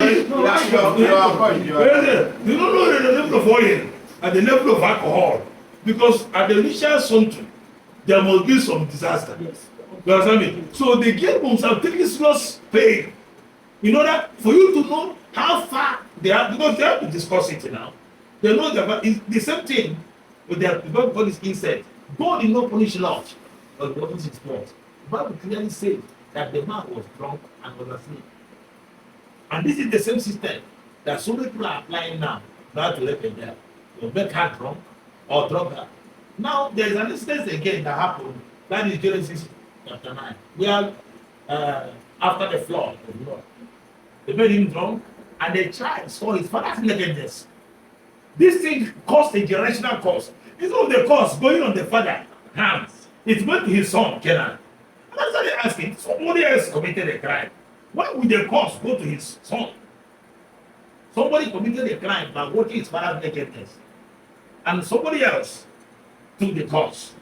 You don't know the level of oil and the level of alcohol, because at the initial something, there must be some disaster. Yes. You understand me? So the girl must have taken serious pain in order for you to know how far they are, because they have to discuss it now. They know that it's the same thing with their God is inside. God did not punish Lot, but what is his fault? The Bible clearly says that the man was drunk and was asleep. And this is the same system that so many people are applying now, not to let them there. You make her drunk or drug her. Now there is an instance again that happened. That is Genesis chapter 9. Where after the flood of Noah, they made him drunk, and the child saw his father's nakedness. This thing caused a generational curse. It's not the curse going on the father's hands. It's going to his son, Canaan. And I started asking, somebody else committed a crime. Why would the curse go to his son? Somebody committed a crime by watching his father's nakedness. And somebody else took the curse.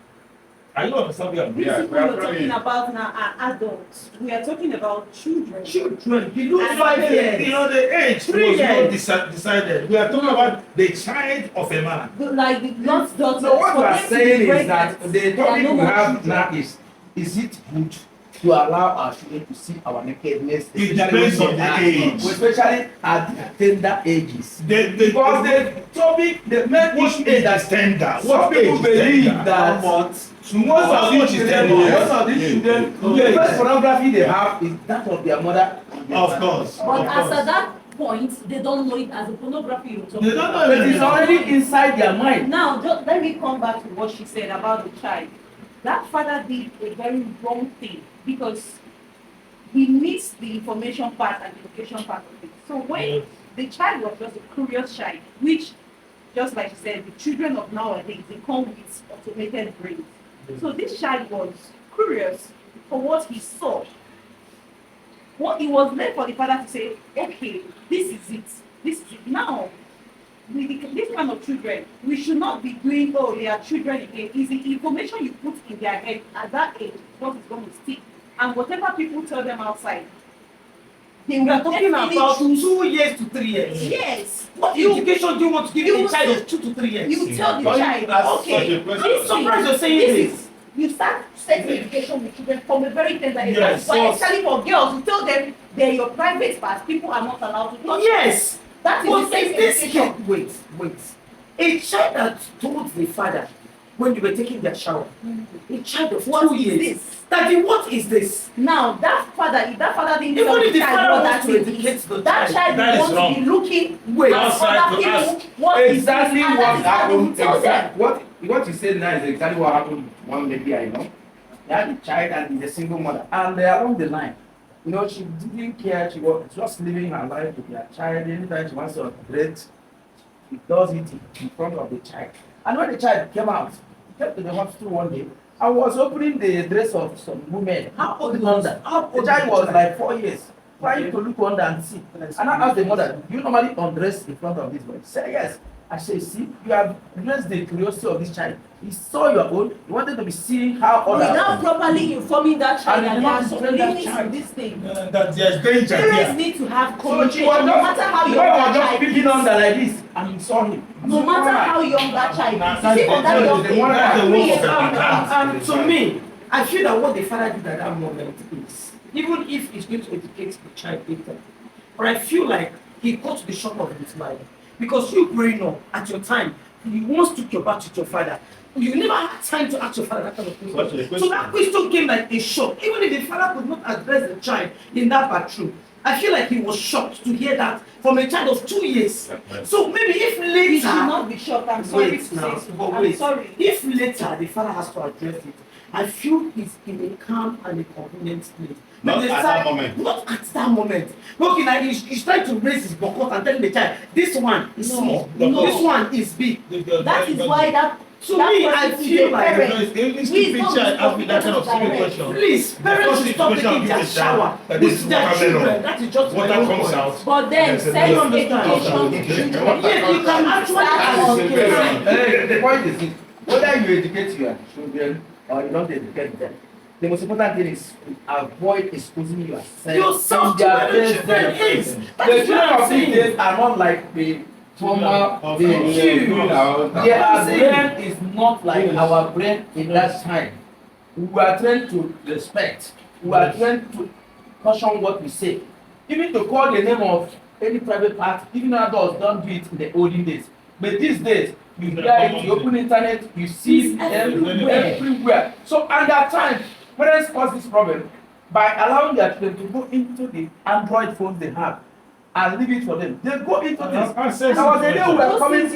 Are you understand? These people you're talking about now are adults. We are talking about children. Children, below 5 years. You know, the age 3 was not decided. We are talking about the child of a man. Like not daughters. So what we are saying is that the topic we have now is it good to allow our children to see our nakedness? It depends on the age. Especially at tender ages. Because the topic, the main issue is that tender. Some people believe that most of these children, the first pornography they have is that of their mother. Of course. But as at that point, they don't know it as a pornography. They don't know it is already inside their mind. Now, let me come back to what she said about the child. That father did a very wrong thing because he missed the information part and the education part of it. So when the child was just a curious child, which, just like you said, the children of nowadays, they come with automated brains. So this child was curious for what he saw. What it was meant for the father to say, okay, this is it. This is it. Now, this kind of children, we should not be doing, oh, they are children again. Is the information you put in their head at that age what is going to stick. And whatever people tell them outside, they We are talking about 2 years to 3 years. Yes. What education do you want to give a child of 2 to 3 years? You tell the child, okay, I'm surprised you're saying this. You start setting education with children from a very tender age. Yes. But especially for girls, you tell them they're your private parts. People are not allowed to touch. Yes. That is But the same this education. kid, wait. A child that told the father when you were taking their shower, a child of What 2 is years, this? Daddy, what is this? Now that father, if that father didn't Even tell if the child father what wants that to is, educate the that child, child that is wants wrong. to be looking Wait, at outside other to people ask. what is Exactly this, and what that is how they will happened. tell them. What you said now is exactly what happened with one lady I know. They had a child and is a single mother. And along the line, you know, she didn't care. She was just living her life with their child. Anytime she wants to upgrade, she does it in front of the child. And when the child came out, he came to the hospital one day. I was opening the dress of some women. How old was that? The child was like 4 years. Trying to look under and see. And I asked the mother, do you normally undress in front of this boy? She said, yes. I said, see, you have raised the curiosity of this child. He saw your own. He wanted to be seeing how others. Without properly informing that child And that you there are not some train that limits child. to this thing. That there's danger Parents there. need to have So communication, she was no just, matter how the young boy was that just child picking is. under like this, and he saw him. No matter how young that child is. That's You see, for that the- young the age, one that that 3 the years wolf old, of the To me, I feel that what the father did at that moment is, even if he's going to educate the child later, but I feel like he got to the shock of his life. Because you growing up at your time, you once took your bath with your father. You never had time to ask your father that kind of question. So that question came like a shock. Even if the father could not address the child in that bathroom, I feel like he was shocked to hear that from a child of 2 years. So maybe if later, you should not be shocked. I'm sorry to say now, so. but I'm wait. sorry. If later the father has to address it, I feel he's in a calm and a convenient place. Not The at child- that moment. Not at that moment. Okay, now he's trying to raise his bokot and telling the child, this one is No, small, no. this one is big. That is why that. To that me, person I is feel a like parent. This Please stupid don't child be asking that kind of stupid direct. question. Please, parents should stop taking their shower That with is their watermelon. children. That is just Water my own comes point. out. But then Yes, sex yes. education to children. Yes, you can actually Start ask on your kids. kids. The point is this, whether you educate your children or you don't educate them, the most important thing is avoid exposing yourself. Yourself in to their where the presence. children is. The That is what children I'm of these saying. days are not like the former Of days. course. Their I'm saying. brain is not like Yes. our brain in that time. We are trained to respect. We are Yes. trained to caution what we say. Even to call the name of any private part, even adults don't do it in the olden days. But these days, you It's a hear it, common you open internet, you see It's everywhere. So at that time, parents cause this problem by allowing their children to go into the Android phones they have and leave it for them. They go into this. Access There was a day we were information. coming